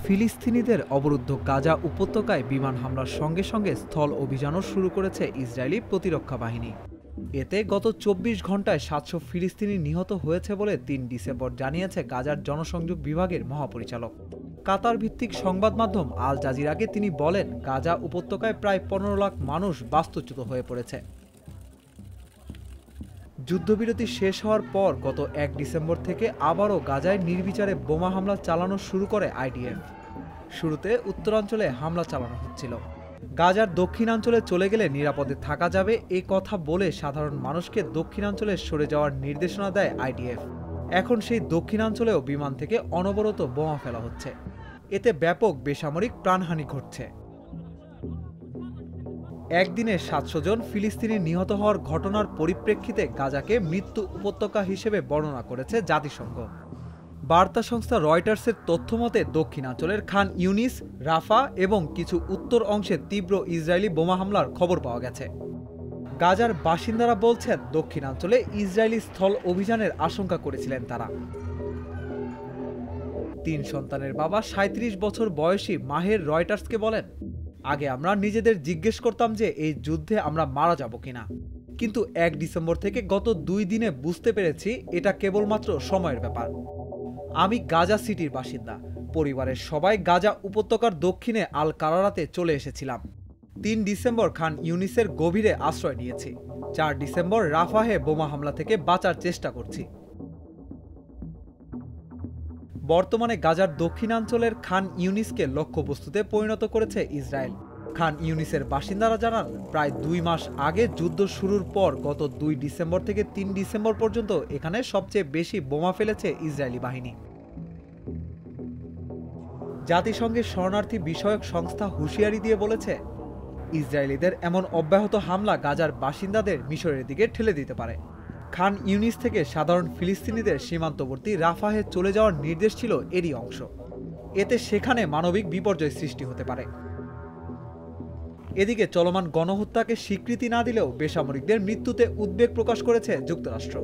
ফিলিস্তিনিদের অবরুদ্ধ গাজা উপত্যকায় বিমান হামলার সঙ্গে সঙ্গে স্থল অভিযানও শুরু করেছে ইসরায়েলি প্রতিরক্ষা বাহিনী। এতে গত ২৪ ঘন্টায় ৭০০ ফিলিস্তিনি নিহত হয়েছে বলে ৩ ডিসেম্বর জানিয়েছে গাজার জনসংযোগ বিভাগের মহাপরিচালক। কাতার ভিত্তিক সংবাদ মাধ্যম আল জাজিরাকে তিনি বলেন, গাজা উপত্যকায় প্রায় ১৫ লাখ মানুষ বাস্তুচ্যুত হয়ে পড়েছে। যুদ্ধবিরতি শেষ হওয়ার পর গত ১ ডিসেম্বর থেকে আবারও গাজায় নির্বিচারে বোমা হামলা চালানো শুরু করে আইডিএফ। শুরুতে উত্তরাঞ্চলে হামলা চালানো হচ্ছিল। গাজার দক্ষিণাঞ্চলে চলে গেলে নিরাপদে থাকা যাবে এ কথা বলে সাধারণ মানুষকে দক্ষিণাঞ্চলে সরে যাওয়ার নির্দেশনা দেয় আইডিএফ। এখন সেই দক্ষিণাঞ্চলেও বিমান থেকে অনবরত বোমা ফেলা হচ্ছে। এতে ব্যাপক বেসামরিক প্রাণহানি ঘটছে। একদিনে ৭০০ জন ফিলিস্তিনি নিহত হওয়ার ঘটনার পরিপ্রেক্ষিতে গাজাকে মৃত্যু উপত্যকা হিসেবে বর্ণনা করেছে জাতিসংঘ। বার্তা সংস্থা রয়টার্সের তথ্যমতে দক্ষিণাঞ্চলের খান ইউনিস, রাফা এবং কিছু উত্তর অংশে তীব্র ইসরায়েলি বোমা হামলার খবর পাওয়া গেছে। গাজার বাসিন্দারা বলছেন, দক্ষিণাঞ্চলে ইসরায়েলি স্থল অভিযানের আশঙ্কা করেছিলেন তারা। ৩ সন্তানের বাবা ৩৭ বছর বয়সী মাহের রয়টার্সকে বলেন, আগে আমরা নিজেদের জিজ্ঞেস করতাম যে এই যুদ্ধে আমরা মারা যাব কিনা, কিন্তু ১ ডিসেম্বর থেকে গত ২ দিনে বুঝতে পেরেছি এটা কেবলমাত্র সময়ের ব্যাপার। আমি গাজা সিটির বাসিন্দা। পরিবারের সবাই গাজা উপত্যকার দক্ষিণে আল কারারাতে চলে এসেছিলাম। ৩ ডিসেম্বর খান ইউনিসের গভীরে আশ্রয় নিয়েছি। ৪ ডিসেম্বর রাফাহে বোমা হামলা থেকে বাঁচার চেষ্টা করছি। বর্তমানে গাজার দক্ষিণাঞ্চলের খান ইউনিসকে লক্ষ্যবস্তুতে পরিণত করেছে ইসরায়েল। খান ইউনিসের বাসিন্দারা জানান, প্রায় ২ মাস আগে যুদ্ধ শুরুর পর গত ২ ডিসেম্বর থেকে ৩ ডিসেম্বর পর্যন্ত এখানে সবচেয়ে বেশি বোমা ফেলেছে ইসরায়েলি বাহিনী। জাতিসংঘের শরণার্থী বিষয়ক সংস্থা হুঁশিয়ারি দিয়ে বলেছে, ইসরায়েলিদের এমন অব্যাহত হামলা গাজার বাসিন্দাদের মিশরের দিকে ঠেলে দিতে পারে। খান ইউনিস থেকে সাধারণ ফিলিস্তিনিদের সীমান্তবর্তী রাফাহে চলে যাওয়ার নির্দেশ ছিল এরই অংশ। এতে সেখানে মানবিক বিপর্যয় সৃষ্টি হতে পারে। এদিকে চলমান গণহত্যাকে স্বীকৃতি না দিলেও বেসামরিকদের মৃত্যুতে উদ্বেগ প্রকাশ করেছে যুক্তরাষ্ট্র।